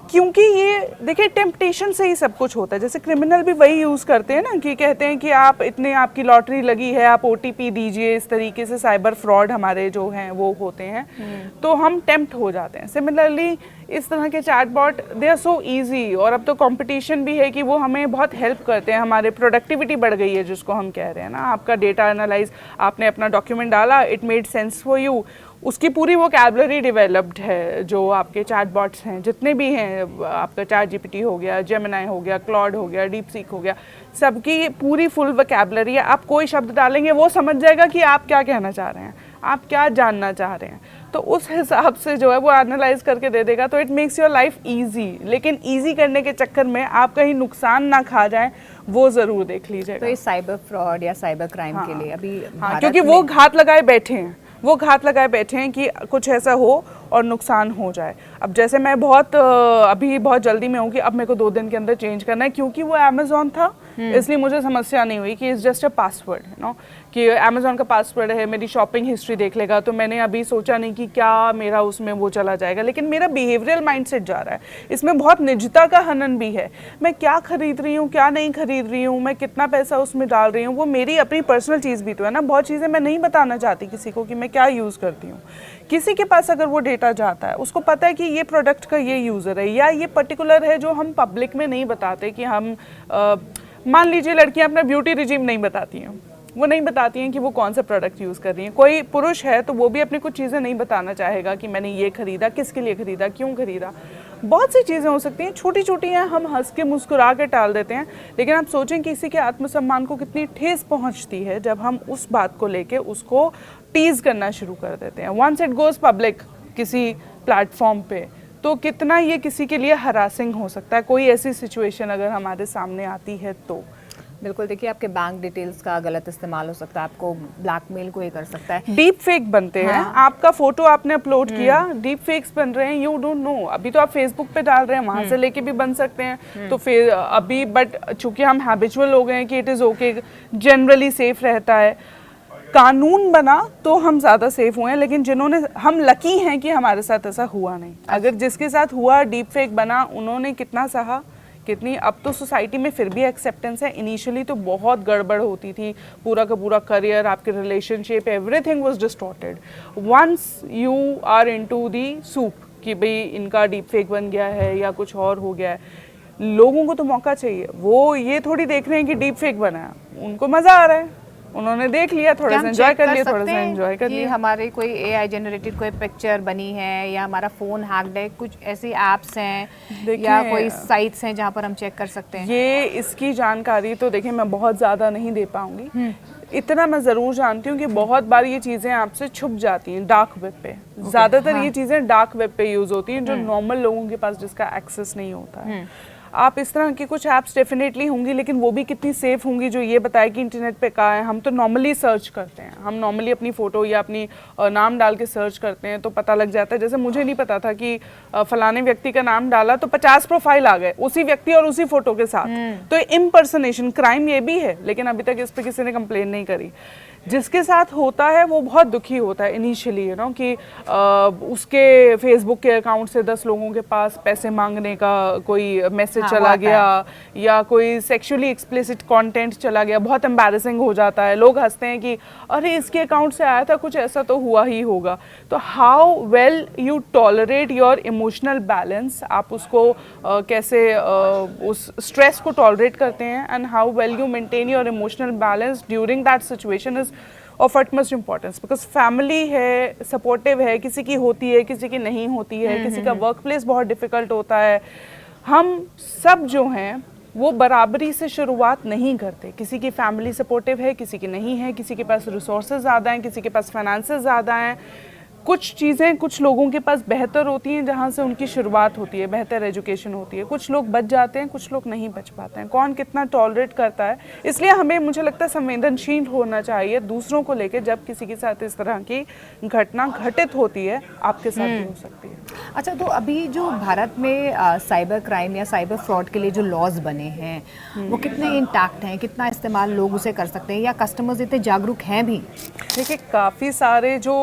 क्योंकि ये देखिए टेम्पटेशन से ही सब कुछ होता है। जैसे क्रिमिनल भी वही यूज़ करते हैं ना, कि कहते हैं कि आप इतने, आपकी लॉटरी लगी है, आप OTP दीजिए। इस तरीके से साइबर फ्रॉड हमारे जो हैं वो होते हैं, तो हम टेम्प्ट हो जाते हैं। सिमिलरली इस तरह के chatbot, they are so easy, और अब तो कंपटीशन भी है कि वो हमें बहुत हेल्प करते हैं। हमारे प्रोडक्टिविटी बढ़ गई है जिसको हम कह रहे हैं ना। आपका डेटा एनालाइज, आपने अपना डॉक्यूमेंट डाला, it made sense for you, उसकी पूरी वोकैबुलरी डेवलप्ड है। जो आपके चैटबॉट्स हैं जितने भी हैं, आपका ChatGPT हो गया, जेमिनी हो गया, क्लॉड हो गया, डीपसीक हो गया, सबकी पूरी फुल वोकैबुलरी है। आप कोई शब्द डालेंगे वो समझ जाएगा कि आप क्या कहना चाह रहे हैं। आप क्या जानना चाह रहे हैं, तो उस हिसाब से जो है वो एनालाइज करके दे देगा, तो it makes your life easy. लेकिन ईजी करने के चक्कर में आप कहीं नुकसान ना खा जाएं, वो ज़रूर देख लीजिएगा। तो ये साइबर फ्रॉड या साइबर क्राइम के लिए अभी क्योंकि वो घात लगाए बैठे हैं, वो घात लगाए बैठे हैं कि कुछ ऐसा हो और नुकसान हो जाए। अब जैसे मैं अभी बहुत जल्दी में हूँ कि अब मेरे को 2 दिन के अंदर चेंज करना है, क्योंकि वो अमेज़ॉन था इसलिए मुझे समस्या नहीं हुई कि it's just a password, no, कि अमेज़ॉन का पासवर्ड है, मेरी शॉपिंग हिस्ट्री देख लेगा, तो मैंने अभी सोचा नहीं कि क्या मेरा उसमें वो चला जाएगा। लेकिन मेरा बिहेवियरल माइंडसेट जा रहा है, इसमें बहुत निजता का हनन भी है। मैं क्या खरीद रही हूँ, क्या नहीं खरीद रही हूँ, मैं कितना पैसा उसमें डाल रही हूँ, वो मेरी अपनी पर्सनल चीज़ भी तो है ना। बहुत चीज़ें मैं नहीं बताना चाहती किसी को कि मैं क्या यूज़ करती हूँ। किसी के पास अगर वो डेटा जाता है, उसको पता है कि ये प्रोडक्ट का ये यूज़र है या ये पर्टिकुलर है, जो हम पब्लिक में नहीं बताते कि हम मान लीजिए लड़कियां अपना ब्यूटी रिजीम नहीं बताती हैं, वो नहीं बताती हैं कि वो कौन सा प्रोडक्ट यूज़ कर रही हैं। कोई पुरुष है तो वो भी अपनी कुछ चीज़ें नहीं बताना चाहेगा कि मैंने ये खरीदा, किसके लिए खरीदा, क्यों खरीदा। बहुत सी चीज़ें हो सकती हैं, छोटी छोटी हैं, हम हंस के मुस्कुरा के टाल देते हैं। लेकिन आप सोचें कि किसी के आत्मसम्मान को कितनी ठेस पहुंचती है जब हम उस बात को लेके उसको टीज़ करना शुरू कर देते हैं। वंस इट गोज़ पब्लिक किसी प्लेटफॉर्म पे, तो कितना ये किसी के लिए हरासिंग हो सकता है, कोई ऐसी सिचुएशन अगर हमारे सामने आती है तो। बिल्कुल, देखिए आपके बैंक डिटेल्स का गलत इस्तेमाल हो सकता है, आपको ब्लैकमेल कोई कर सकता है। डीप फेक बनते हैं, आपका फोटो आपने अपलोड किया, डीप फेक्स बन रहे हैं, यू डोंट नो। अभी तो आप फेसबुक पे डाल रहे हैं, वहां से लेके भी बन सकते हैं। तो फिर अभी बट चूंकि हम हैबिचुअल हो गए हैं कि it is okay, generally safe रहता है। कानून बना तो हम ज़्यादा सेफ हुए हैं, लेकिन जिन्होंने, हम लकी हैं कि हमारे साथ ऐसा हुआ नहीं। अगर जिसके साथ हुआ, डीप फेक बना, उन्होंने कितना सहा, कितनी। अब तो सोसाइटी में फिर भी एक्सेप्टेंस है, इनिशियली तो बहुत गड़बड़ होती थी, पूरा का पूरा करियर, आपके relationship, everything was distorted. Once you are into the soup कि भाई इनका डीप फेक बन गया है या कुछ और हो गया है, लोगों को तो मौका चाहिए। वो ये थोड़ी देख रहे हैं कि डीप फेक बना है, उनको मज़ा आ रहा है, उन्होंने देख लिया, थोड़ा सा एंजॉय कर लिया, थोड़ा सा एंजॉय कर लिया। हमारे कोई एआई जनरेटेड कोई पिक्चर बनी है या हमारा फोन हैक्ड है, कुछ ऐसी एप्स हैं या कोई साइट्स हैं जहां पर हम चेक कर सकते हैं? ये इसकी जानकारी तो देखिए मैं बहुत ज़्यादा नहीं दे पाऊंगी। इतना मैं ज़रूर जानती हूँ कि बहुत बार ये चीज़ें आपसे छुप जाती हैं डार्क वेब पे। ज़्यादातर ये चीज़ें डार्क वेब पे यूज़ होती हैं, जो नॉर्मल लोगों के पास जिसका एक्सेस नहीं होता है। आप इस तरह की कुछ ऐप्स डेफिनेटली होंगी, लेकिन वो भी कितनी सेफ होंगी जो ये बताए कि इंटरनेट पे कहाँ है। हम तो नॉर्मली सर्च करते हैं, हम नॉर्मली अपनी फ़ोटो या अपनी नाम डाल के सर्च करते हैं तो पता लग जाता है। जैसे मुझे नहीं पता था कि फलाने व्यक्ति का नाम डाला तो 50 प्रोफाइल आ गए उसी व्यक्ति और उसी फोटो के साथ। तो इम्पर्सनेशन क्राइम ये भी है, लेकिन अभी तक इस पर किसी ने कंप्लेन नहीं करी। जिसके साथ होता है वो बहुत दुखी होता है इनिशियली, यू नो, कि उसके फेसबुक के अकाउंट से 10 लोगों के पास पैसे मांगने का कोई मैसेज चला गया या कोई सेक्सुअली एक्सप्लिसिट कंटेंट चला गया, बहुत एम्बैरेसिंग हो जाता है। लोग हंसते हैं कि अरे इसके अकाउंट से आया था, कुछ ऐसा तो हुआ ही होगा। तो how well you tolerate your emotional balance, आप उसको कैसे उस स्ट्रेस को टॉलरेट करते हैं, and how well you maintain your emotional balance during that situation is of utmost importance. Because family है, सपोर्टिव है, किसी की होती है, किसी की नहीं होती है, किसी का वर्क प्लेस बहुत डिफिकल्ट होता है। हम सब जो हैं वो बराबरी से शुरुआत नहीं करते। किसी की फैमिली सपोर्टिव है, किसी की नहीं है, किसी के पास रिसोर्सेज ज़्यादा हैं, किसी के पास फाइनेंसेस ज़्यादा हैं। कुछ चीज़ें कुछ लोगों के पास बेहतर होती हैं जहाँ से उनकी शुरुआत होती है, बेहतर एजुकेशन होती है। कुछ लोग बच जाते हैं, कुछ लोग नहीं बच पाते हैं। कौन कितना टॉलरेट करता है, इसलिए हमें, मुझे लगता है, संवेदनशील होना चाहिए दूसरों को लेकर। जब किसी के साथ इस तरह की घटना घटित होती है, आपके साथ भी हो सकती है। अच्छा, तो अभी जो भारत में साइबर क्राइम या साइबर फ्रॉड के लिए जो लॉज बने हैं वो कितने इंटैक्ट हैं, कितना इस्तेमाल लोग उसे कर सकते हैं, या कस्टमर्स इतने जागरूक हैं भी? देखिए, काफ़ी सारे जो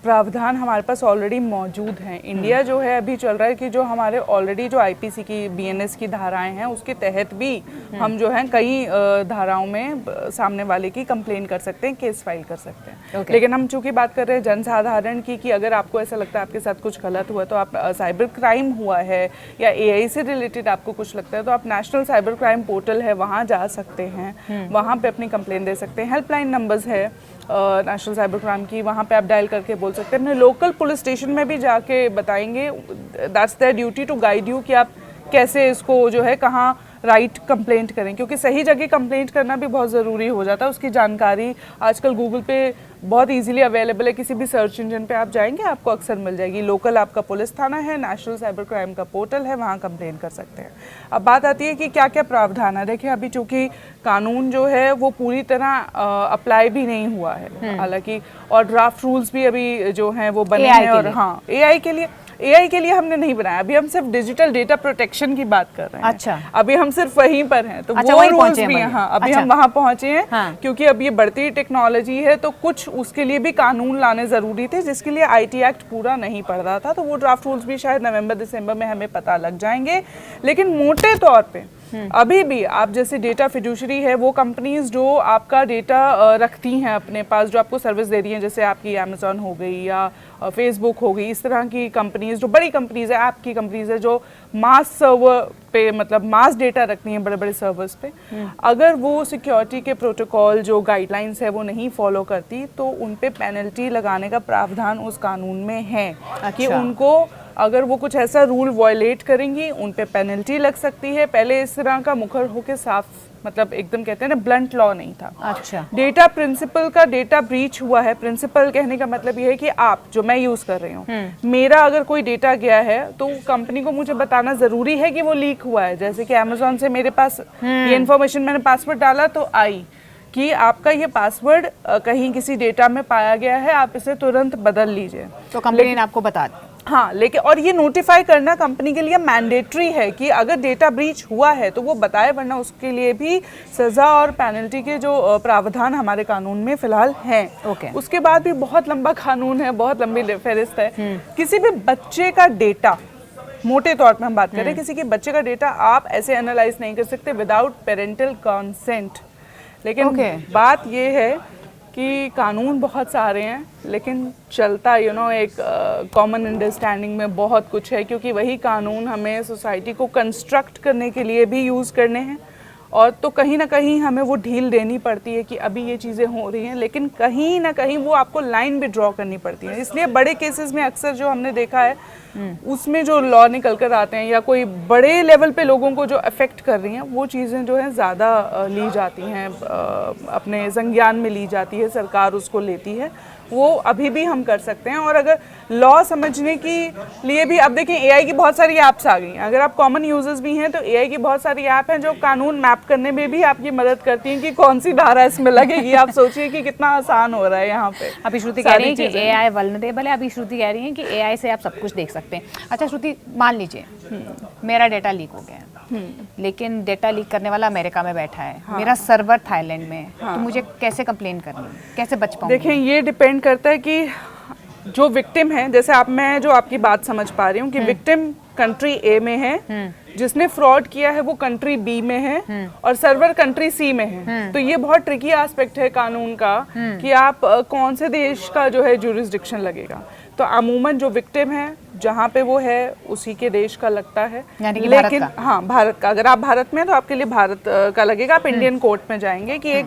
प्रावधान हमारे पास ऑलरेडी मौजूद हैं। इंडिया जो है अभी चल रहा है कि जो हमारे ऑलरेडी जो आईपीसी की, बीएनएस की धाराएं हैं, उसके तहत भी हम जो है कई धाराओं में सामने वाले की कंप्लेन कर सकते हैं, केस फाइल कर सकते हैं। लेकिन हम चूंकि बात कर रहे हैं जनसाधारण की, कि अगर आपको ऐसा लगता है आपके साथ कुछ गलत हुआ, तो आप साइबर क्राइम हुआ है या एआई से रिलेटेड आपको कुछ लगता है, तो आप नेशनल साइबर क्राइम पोर्टल है, वहाँ जा सकते हैं, वहाँ पर अपनी कंप्लेन दे सकते हैं। हेल्पलाइन नंबर्स है नेशनल साइबर क्राइम की, वहाँ पे आप डायल करके बोल सकते हैं। अपने लोकल पुलिस स्टेशन में भी जाके बताएंगे, that's their duty to guide you कि आप कैसे इसको जो है कहाँ राइट कंप्लेंट करें, क्योंकि सही जगह कंप्लेंट करना भी बहुत ज़रूरी हो जाता है। उसकी जानकारी आजकल गूगल पे बहुत इजीली अवेलेबल है, किसी भी सर्च इंजन पे आप जाएंगे आपको अक्सर मिल जाएगी। लोकल आपका पुलिस थाना है, नेशनल साइबर क्राइम का पोर्टल है, वहाँ कंप्लेन कर सकते हैं। अब बात आती है कि क्या क्या प्रावधान है। देखिए अभी चूंकि कानून जो है वो पूरी तरह अप्लाई भी नहीं हुआ है हालांकि, और ड्राफ्ट रूल्स भी अभी जो हैं वो बने हैं। और हाँ, एआई के लिए हमने नहीं बनाया, अभी हम सिर्फ डिजिटल डेटा प्रोटेक्शन की बात कर रहे हैं। अच्छा, अभी हम सिर्फ वहीं पर हैं, तो अच्छा, वो रूल्स भी हैं। हाँ, अभी अच्छा, हम वहाँ पहुंचे हैं। हाँ, क्योंकि अब ये बढ़ती टेक्नोलॉजी है तो कुछ उसके लिए भी कानून लाने जरूरी थे, जिसके लिए आईटी एक्ट पूरा नहीं पड़ रहा था। तो वो ड्राफ्ट रूल्स भी शायद नवंबर दिसंबर में हमें पता लग जाएंगे। लेकिन मोटे तौर पे अभी भी आप जैसे डेटा फिड्यूशरी है, वो कंपनीज जो आपका डेटा रखती हैं अपने पास, जो आपको सर्विस दे रही हैं, जैसे आपकी अमेजोन हो गई या फेसबुक हो गई, इस तरह की कंपनीज जो बड़ी कंपनीज है, ऐप की कंपनीज है जो मास सर्वर पे मतलब मास डेटा रखती हैं बड़े बड़े सर्वर्स पे, अगर वो सिक्योरिटी के प्रोटोकॉल जो गाइडलाइंस है वो नहीं फॉलो करती तो उन पे पेनल्टी लगाने का प्रावधान उस कानून में है। कि उनको अगर वो कुछ ऐसा रूल वायलेट करेंगी उन पे पेनल्टी लग सकती है। पहले इस तरह का मुखर होके साफ मतलब एकदम कहते हैं ना ब्लंट लॉ नहीं था। अच्छा, डेटा प्रिंसिपल का डेटा ब्रीच हुआ है। प्रिंसिपल कहने का मतलब ये है कि आप जो मैं यूज कर रही हूँ, मेरा अगर कोई डेटा गया है तो कंपनी को मुझे बताना जरूरी है कि वो लीक हुआ है। जैसे कि अमेजोन से मेरे पास ये इन्फॉर्मेशन, मैंने पासवर्ड डाला तो आई कि आपका ये पासवर्ड कहीं किसी डेटा में पाया गया है, आप इसे तुरंत बदल लीजिए, तो कंपनी ने आपको बता दी। हाँ, लेकिन और ये नोटिफाई करना कंपनी के लिए मैंडेटरी है कि अगर डेटा ब्रीच हुआ है तो वो बताए, वरना उसके लिए भी सजा और पेनल्टी के जो प्रावधान हमारे कानून में फिलहाल हैं। उसके बाद भी बहुत लंबा कानून है, बहुत लंबी फेरिस्त है। किसी भी बच्चे का डेटा, मोटे तौर पे हम बात करें, किसी के बच्चे का डेटा आप ऐसे एनालाइज नहीं कर सकते विदाउट पेरेंटल कंसेंट। लेकिन बात ये है कि कानून बहुत सारे हैं लेकिन चलता एक कॉमन अंडरस्टैंडिंग में बहुत कुछ है, क्योंकि वही कानून हमें सोसाइटी को कंस्ट्रक्ट करने के लिए भी यूज़ करने हैं। और तो कहीं ना कहीं हमें वो ढील देनी पड़ती है कि अभी ये चीज़ें हो रही हैं, लेकिन कहीं ना कहीं वो आपको लाइन भी ड्रॉ करनी पड़ती है। इसलिए बड़े केसेस में अक्सर जो हमने देखा है उसमें जो लॉ निकल कर आते हैं या कोई बड़े लेवल पे लोगों को जो अफेक्ट कर रही हैं वो चीज़ें जो हैं ज़्यादा ली जाती हैं, अपने संज्ञान में ली जाती है, सरकार उसको लेती है। वो अभी भी हम कर सकते हैं। और अगर लॉ समझने के लिए भी, अब देखिए एआई की बहुत सारी ऐप्स आ गई हैं, अगर आप कॉमन यूजर्स भी हैं तो एआई की बहुत सारी ऐप हैं जो कानून मैप करने में भी आपकी मदद करती हैं कि कौन सी धारा इसमें लगेगी। आप सोचिए कि कितना आसान हो रहा है यहाँ पे। अभी श्रुति कह रही है कि एआई वल्नरेबल है, अभी श्रुति कह रही है कि एआई से आप सब कुछ देख सकते हैं। अच्छा श्रुति, मान लीजिए मेरा डेटा लीक हो गया, लेकिन डेटा लीक करने वाला अमेरिका में बैठा है, मेरा सर्वर थाईलैंड में है, तो मुझे कैसे कंप्लेन करनी है, कैसे बच पाऊंगी? देखिए ये डिपेंड करता है कि जो विक्टिम है, जैसे मैं जो आपकी बात समझ पा रही हूँ कि विक्टिम कंट्री ए में है, जिसने फ्रॉड किया है वो कंट्री बी में है और सर्वर कंट्री सी में है। तो ये बहुत ट्रिकी एस्पेक्ट है कानून का कि आप कौन से देश का जो है जुरिस्डिक्शन लगेगा। तो अमूमन जो विक्टिम है जहाँ पे वो है उसी के देश का लगता है, लेकिन हाँ भारत का, अगर आप भारत में हैं तो आपके लिए भारत का लगेगा। आप इंडियन कोर्ट में जाएंगे कि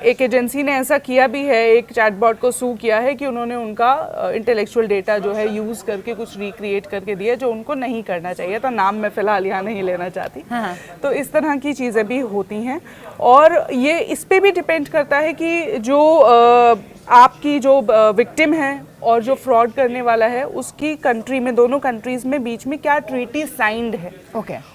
एक एजेंसी ने ऐसा किया भी है, एक चैटबॉट को सू किया है कि उन्होंने उनका इंटेलेक्चुअल डेटा जो है यूज़ करके कुछ रिक्रिएट करके दिया जो उनको नहीं करना चाहिए। तो नाम मैं फ़िलहाल यहाँ नहीं लेना चाहती। तो इस तरह की चीज़ें भी होती हैं और ये इस पे भी डिपेंड करता है कि जो आपकी जो विक्टिम है और जो फ्रॉड करने वाला है उसकी कंट्री में, दोनों कंट्रीज में बीच में क्या ट्रीटी साइंड है,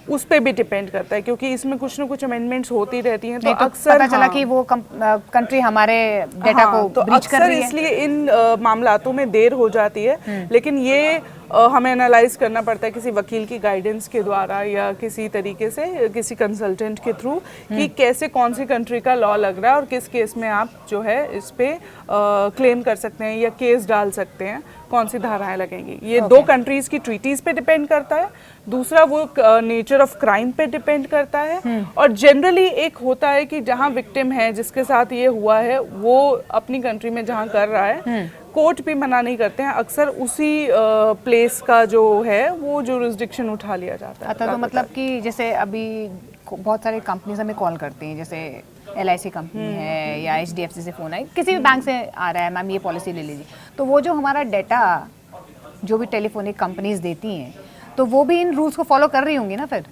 उस पे भी डिपेंड करता है, क्योंकि इसमें कुछ ना कुछ अमेंडमेंट्स होती रहती हैं। तो अक्सर पता चला कि वो कंट्री हमारे डेटा को ब्रीच कर रही है, इसलिए इन मामलातों में देर हो जाती है। लेकिन ये हमें एनालाइज करना पड़ता है किसी वकील की गाइडेंस के द्वारा या किसी तरीके से किसी कंसल्टेंट के थ्रू कि कैसे कौन सी कंट्री का लॉ लग रहा है और किस केस में आप जो है इस पे क्लेम कर सकते हैं या केस डाल सकते हैं, कौन सी धाराएं लगेंगी। ये दो कंट्रीज की ट्रीटीज पे डिपेंड करता है, दूसरा वो नेचर ऑफ क्राइम पे डिपेंड करता है। और जनरली एक होता है कि जहाँ विक्टिम है जिसके साथ ये हुआ है वो अपनी कंट्री में जहाँ कर रहा है कोर्ट भी मना नहीं करते हैं, अक्सर उसी प्लेस का जो है वो जुरिस्डिक्शन उठा लिया जाता है। तो मतलब कि जैसे अभी बहुत सारे कंपनीज हमें कॉल करती हैं, जैसे LIC कंपनी है या HDFC से फ़ोन है, किसी भी बैंक से आ रहा है, मैम ये पॉलिसी ले लीजिए, तो वो जो हमारा डाटा जो भी टेलीफोनिक कंपनीज देती हैं तो वो भी इन रूल्स को फॉलो कर रही होंगी ना फिर?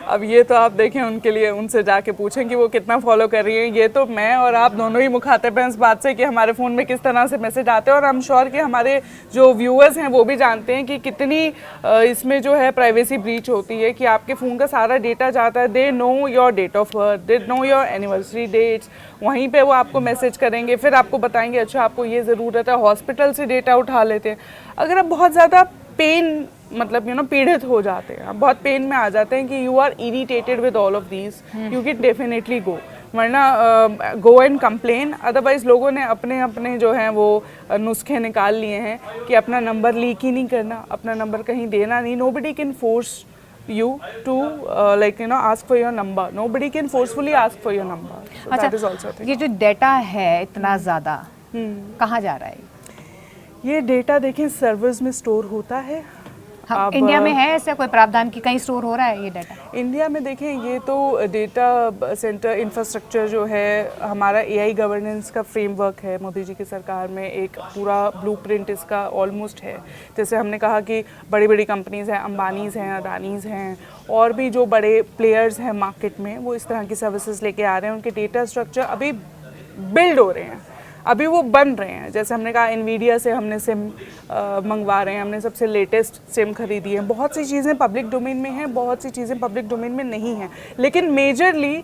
अब ये तो आप देखें, उनके लिए उनसे जाके पूछें कि वो कितना फॉलो कर रही हैं। ये तो मैं और आप दोनों ही मुखातिब हैं इस बात से कि हमारे फ़ोन में किस तरह से मैसेज आते हैं, और आई एम श्योर कि हमारे जो व्यूअर्स हैं वो भी जानते हैं कि कितनी इसमें जो है प्राइवेसी ब्रीच होती है, कि आपके फ़ोन का सारा डेटा जाता है। They know your date of birth, they know your anniversary dates, वहीं पे वो आपको मैसेज करेंगे, फिर आपको बताएंगे अच्छा आपको ये ज़रूरत है, हॉस्पिटल से डेटा उठा लेते हैं। अगर आप बहुत ज़्यादा पेन मतलब पीड़ित हो जाते हैं, आप बहुत पेन में आ जाते हैं कि you are irritated with all of these, you can definitely go, वरना गो एंड कंप्लेन। अदरवाइज लोगों ने अपने अपने जो हैं वो नुस्खे निकाल लिए हैं कि अपना नंबर लीक ही नहीं करना, अपना नंबर कहीं देना नहीं। Nobody can force you to ask for your number. Nobody can forcefully ask for your number. So that is also a thing. ये जो डेटा है इतना ज़्यादा कहाँ जा रहा है? ये डेटा देखें सर्वर्स में स्टोर होता है। हाँ, इंडिया में है ऐसा कोई प्रावधान कि कहीं स्टोर हो रहा है ये डाटा? इंडिया में देखें, ये तो डेटा सेंटर इंफ्रास्ट्रक्चर जो है, हमारा एआई गवर्नेंस का फ्रेमवर्क है मोदी जी की सरकार में, एक पूरा ब्लूप्रिंट इसका ऑलमोस्ट है। जैसे हमने कहा कि बड़ी बड़ी कंपनीज़ हैं, अंबानीज़ हैं, अदानीज़ हैं, और भी जो बड़े प्लेयर्स हैं मार्केट में, वो इस तरह की सर्विसेज लेके आ रहे हैं। उनके डेटा स्ट्रक्चर अभी बिल्ड हो रहे हैं, अभी वो बन रहे हैं। जैसे हमने कहा एनवीडिया से हमने सिम मंगवा रहे हैं, हमने सबसे लेटेस्ट सिम खरीदी है। बहुत सी चीज़ें पब्लिक डोमेन में हैं, बहुत सी चीज़ें पब्लिक डोमेन में नहीं हैं, लेकिन मेजरली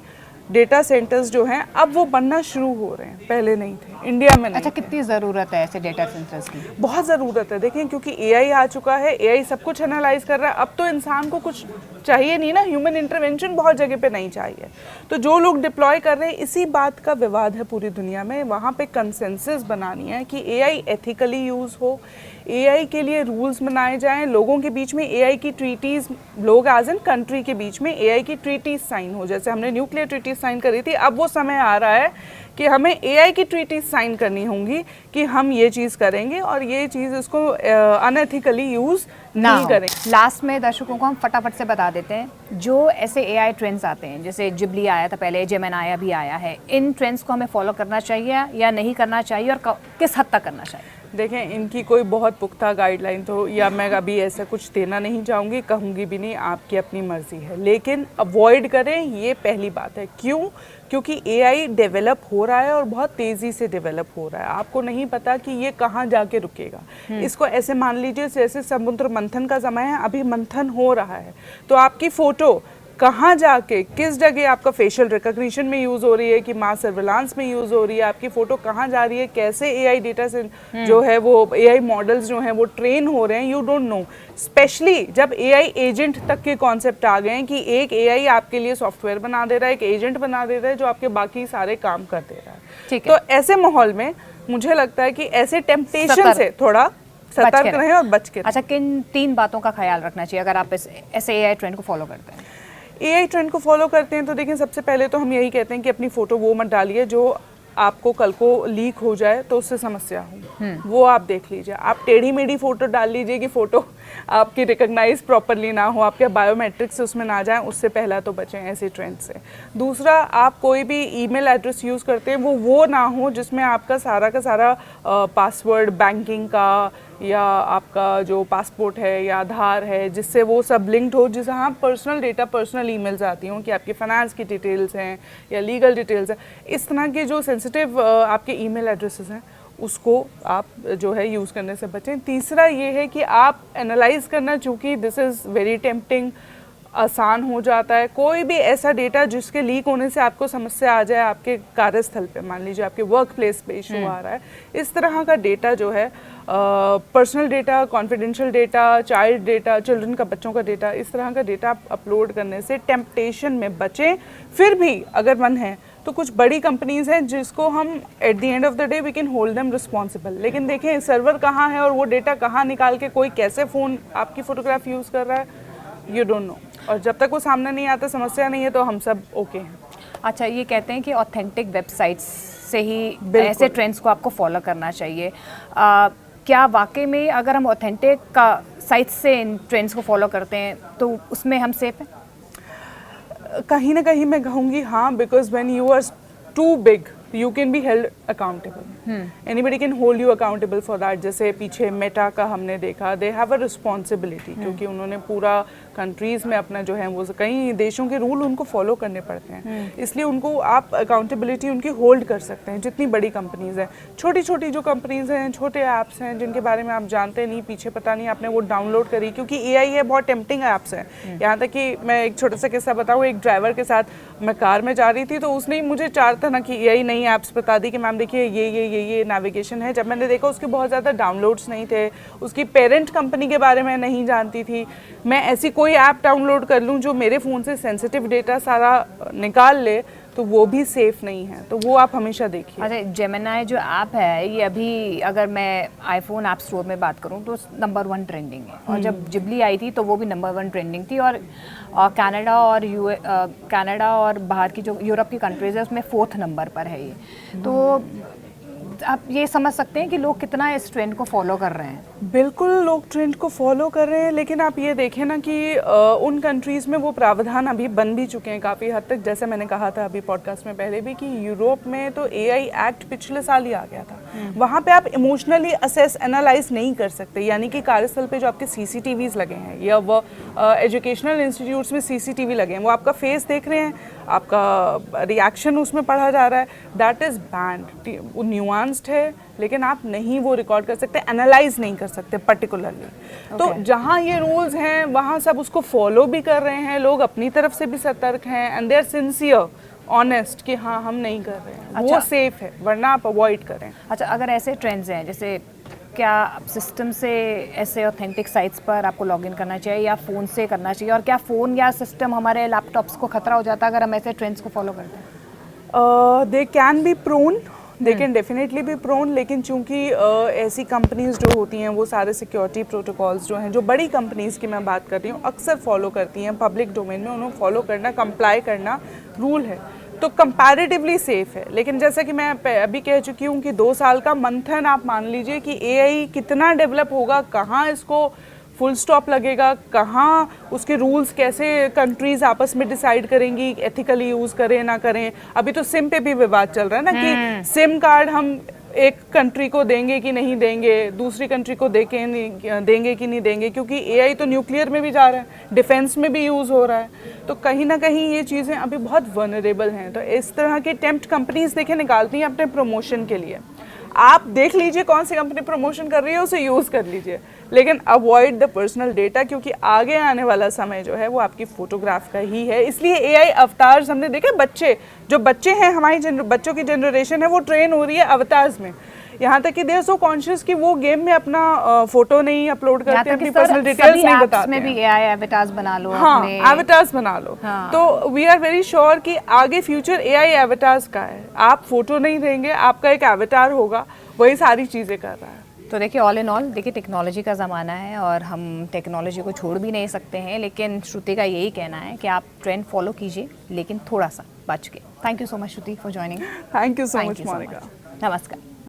डेटा सेंटर्स जो हैं अब वो बनना शुरू हो रहे हैं, पहले नहीं थे, इंडिया में नहीं। अच्छा, कितनी ज़रूरत है ऐसे डेटा सेंटर्स की? बहुत ज़रूरत है। देखें, क्योंकि एआई आ चुका है, एआई सब कुछ एनालाइज कर रहा है, अब तो इंसान को कुछ चाहिए नहीं ना, ह्यूमन इंटरवेंशन बहुत जगह पे नहीं चाहिए। तो जो लोग डिप्लॉय कर रहे हैं, इसी बात का विवाद है पूरी दुनिया में, वहाँ पे कंसेंसस बनानी है कि एआई एथिकली यूज़ हो, एआई के लिए रूल्स बनाए जाएं, लोगों के बीच में एआई की ट्रीटीज़, लोग एज एन कंट्री के बीच में एआई की ट्रीटीज़ साइन हो। जैसे हमने न्यूक्लियर ट्रीटीज़ साइन करी थी, अब वो समय आ रहा है कि हमें एआई की ट्रीटीज़ साइन करनी होंगी कि हम ये चीज़ करेंगे और ये चीज़ इसको अनएथिकली यूज़ नहीं करेंगे। लास्ट में दर्शकों को हम फटाफट से बता देते हैं, जो ऐसे एआई ट्रेंड्स आते हैं, जैसे जिबली आया था पहले, जेमिनी अभी आया है, इन ट्रेंड्स को हमें फॉलो करना चाहिए या नहीं करना चाहिए, और किस हद तक करना चाहिए? देखें, इनकी कोई बहुत पुख्ता गाइडलाइन तो या मैं अभी ऐसा कुछ देना नहीं चाहूँगी, कहूँगी भी नहीं, आपकी अपनी मर्ज़ी है, लेकिन अवॉइड करें, ये पहली बात है। क्यों? क्योंकि एआई डेवलप हो रहा है और बहुत तेज़ी से डेवलप हो रहा है, आपको नहीं पता कि ये कहाँ जाके रुकेगा। इसको ऐसे मान लीजिए जैसे समुद्र मंथन का समय है, अभी मंथन हो रहा है, तो आपकी फ़ोटो कहाँ जाके किस जगह आपका फेशियल रिकॉग्निशन में यूज़ हो रही है कि मास सर्विलांस में यूज़ हो रही है, आपकी फ़ोटो कहाँ जा रही है, कैसे एआई डेटा से जो है वो एआई मॉडल्स जो हैं वो ट्रेन हो रहे हैं, यू डोंट नो। स्पेशली जब एआई एजेंट तक के कॉन्सेप्ट आ गए हैं कि एक एआई आपके लिए सॉफ्टवेयर बना दे रहा है, एक एजेंट बना दे रहा है जो आपके बाकी सारे काम कर दे रहा है। ठीक है। तो ऐसे माहौल में मुझे लगता है कि ऐसे टेम्पटेशन से थोड़ा सतर्क रहें और बच के। अच्छा, किन 3 बातों का ख्याल रखना चाहिए अगर आप ऐसे एआई ट्रेंड को फॉलो करते हैं? एआई ट्रेंड को फॉलो करते हैं तो देखिए, सबसे पहले तो हम यही कहते हैं कि अपनी फ़ोटो वो मत डालिए जो आपको कल को लीक हो जाए तो उससे समस्या हो, वो आप देख लीजिए। आप टेढ़ी मेढ़ी फ़ोटो डाल लीजिए कि फ़ोटो आपकी रिकॉग्नाइज प्रॉपरली ना हो, आपके बायोमेट्रिक्स उसमें ना जाएं, उससे पहला तो बचें ऐसे ट्रेंड से। दूसरा, आप कोई भी ईमेल एड्रेस यूज़ करते हैं वो ना हो जिसमें आपका सारा पासवर्ड बैंकिंग का या आपका जो पासपोर्ट है या आधार है, जिससे वो सब लिंक्ड हो, जिससे हाँ पर्सनल डेटा, पर्सनल ईमेल्स आती हों कि आपकी फाइनेंस की डिटेल्स हैं या लीगल डिटेल्स हैं, इस तरह के जो सेंसिटिव आपके ईमेल एड्रेसेस हैं उसको आप जो है यूज़ करने से बचें। तीसरा ये है कि आप एनालाइज करना, चूँकि दिस इज़ वेरी टेम्पटिंग, आसान हो जाता है। कोई भी ऐसा डेटा जिसके लीक होने से आपको समस्या आ जाए आपके कार्यस्थल पे, मान लीजिए आपके वर्क प्लेस पे इशू आ रहा है, इस तरह का डेटा जो है, personal data, confidential data, child data, children का, बच्चों का डेटा, इस तरह का डेटा आप अपलोड करने से टेम्पटेशन में बचें। फिर भी अगर मन है तो कुछ बड़ी कंपनीज़ हैं जिसको हम at the end of the day we can hold them responsible, लेकिन देखें सर्वर कहाँ है और वो डेटा कहाँ निकाल के कोई कैसे फ़ोन आपकी फ़ोटोग्राफ यूज़ कर रहा है, यू डोंट नो। और जब तक वो सामने नहीं आता, समस्या नहीं है, तो हम सब ओके हैं। अच्छा, ये कहते हैं कि ऑथेंटिक वेबसाइट्स से ही ऐसे ट्रेंड्स को आपको फॉलो करना चाहिए। क्या वाकई में अगर हम ऑथेंटिक का साइट से इन ट्रेंड्स को फॉलो करते हैं तो उसमें हम सेफ हैं? कहीं ना कहीं मैं कहूँगी हाँ, because when you are too big you can be held accountable, anybody can hold you accountable for that. जैसे पीछे मेटा का हमने देखा, दे हैव अ रिस्पॉन्सिबिलिटी, क्योंकि उन्होंने पूरा कंट्रीज़ में अपना जो है वो कई देशों के रूल उनको फॉलो करने पड़ते हैं, इसलिए उनको आप अकाउंटेबिलिटी उनकी होल्ड कर सकते हैं। जितनी बड़ी कंपनीज़ हैं, छोटी छोटी जो कंपनीज़ हैं, छोटे ऐप्स हैं जिनके बारे में आप जानते नहीं, पीछे पता नहीं आपने वो डाउनलोड करी, क्योंकि AI है, बहुत टेम्पटिंग ऐप्स हैं। यहाँ तक कि मैं एक छोटा सा किस्सा बताऊँ, एक ड्राइवर के साथ मैं कार में जा रही थी तो उसने मुझे 4 तरह की AI नई ऐप्स बता दी कि मैम देखिए ये नेविगेशन है। जब मैंने देखा उसके बहुत ज़्यादा डाउनलोड्स नहीं थे, उसकी पेरेंट कंपनी के बारे में नहीं जानती थी। मैं ऐसी कोई ऐप डाउनलोड कर लूँ जो मेरे फ़ोन से सेंसिटिव डेटा सारा निकाल ले, तो वो भी सेफ नहीं है, तो वो आप हमेशा देखिए। अच्छा, जेमिनी जो ऐप है ये अभी अगर मैं आईफोन ऐप स्टोर में बात करूं तो नंबर 1 ट्रेंडिंग है, और जब जिबली आई थी तो वो भी नंबर 1 ट्रेंडिंग थी, और कनाडा और बाहर की जो यूरोप की कंट्रीज है उसमें 4th नंबर पर है ये। तो आप ये समझ सकते हैं कि लोग कितना इस ट्रेंड को फॉलो कर रहे हैं। बिल्कुल लोग ट्रेंड को फॉलो कर रहे हैं, लेकिन आप ये देखें ना कि उन कंट्रीज़ में वो प्रावधान अभी बन भी चुके हैं काफ़ी हद तक। जैसे मैंने कहा था अभी पॉडकास्ट में पहले भी कि यूरोप में तो AI एक्ट पिछले साल ही आ गया था। वहाँ पे आप इमोशनली असेस एनालाइज नहीं कर सकते, यानी कि कार्यस्थल पे जो आपके CCTVs लगे हैं या वो एजुकेशनल इंस्टीट्यूट्स में CCTV लगे हैं, वो आपका फेस देख रहे हैं, आपका रिएक्शन उसमें पढ़ा जा रहा है, दैट इज़ बैंड। वो न्यूआंस्ड है, लेकिन आप नहीं वो रिकॉर्ड कर सकते, एनालाइज नहीं कर सकते पर्टिकुलरली। तो जहाँ ये रूल्स हैं वहाँ सब उसको फॉलो भी कर रहे हैं, लोग अपनी तरफ से भी सतर्क हैं, and they are sincere, honest कि हाँ हम नहीं कर रहे हैं। वो सेफ है, वरना आप अवॉइड करें। अच्छा, अगर ऐसे ट्रेंड्स हैं, जैसे क्या सिस्टम से ऐसे ऑथेंटिक साइट्स पर आपको लॉगिन करना चाहिए या फ़ोन से करना चाहिए, और क्या फ़ोन या सिस्टम हमारे लैपटॉप्स को खतरा हो जाता है अगर हम ऐसे ट्रेंड्स को फॉलो करते हैं? They can be prone, they can definitely भी प्रोन, लेकिन चूंकि ऐसी कंपनीज जो होती हैं वो सारे सिक्योरिटी प्रोटोकॉल्स जो हैं, जो बड़ी कंपनीज की मैं बात कर रही हूँ, अक्सर फॉलो करती हैं पब्लिक डोमेन में, उन्हें फॉलो करना, कंप्लाई करना रूल है, तो कंपैरेटिवली सेफ है। लेकिन जैसा कि मैं अभी कह चुकी हूँ कि 2 साल का मंथन आप मान लीजिए कि AI कितना डेवलप होगा, कहाँ इसको फुल स्टॉप लगेगा, कहाँ उसके रूल्स कैसे कंट्रीज आपस में डिसाइड करेंगी एथिकली यूज़ करें ना करें। अभी तो सिम पे भी विवाद चल रहा है ना कि सिम कार्ड हम एक कंट्री को देंगे कि नहीं देंगे, दूसरी कंट्री को देंगे कि नहीं देंगे, क्योंकि AI तो न्यूक्लियर में भी जा रहा है, डिफेंस में भी यूज़ हो रहा है, तो कहीं ना कहीं ये चीज़ें अभी बहुत वनरेबल हैं। तो इस तरह के टेम्प्ट कंपनीज देखें निकालती हैं अपने प्रमोशन के लिए। आप देख लीजिए कौन सी कंपनी प्रमोशन कर रही है, उसे यूज़ कर लीजिए, लेकिन अवॉइड द पर्सनल डेटा, क्योंकि आगे आने वाला समय जो है वो आपकी फोटोग्राफ का ही है। इसलिए AI अवतार्स हमने देखे, जो बच्चे हैं, हमारी बच्चों की जनरेशन है वो ट्रेन हो रही है अवतार्स में, यहाँ तक कि दे आर सो कॉन्शियस कि वो गेम में अपना फोटो नहीं अपलोड करते, अपनी पर्सनल डिटेल्स नहीं बताते में भी AI एवेटार्स बना लो, हाँ एवेटार्स बना लो। हाँ। तो वी आर वेरी श्योर कि आगे फ्यूचर AI एवेटार्स का है, आप फोटो नहीं देंगे, आपका एक एवेटार होगा, वही सारी चीज़ें कर रहा है। तो देखिए, ऑल इन ऑल देखिए, टेक्नोलॉजी का ज़माना है और हम टेक्नोलॉजी को छोड़ भी नहीं सकते हैं, लेकिन श्रुति का यही कहना है कि आप ट्रेंड फॉलो कीजिए, लेकिन थोड़ा सा बच के। Thank you so much Shruti for joining. Thank you so much Monica. नमस्कार।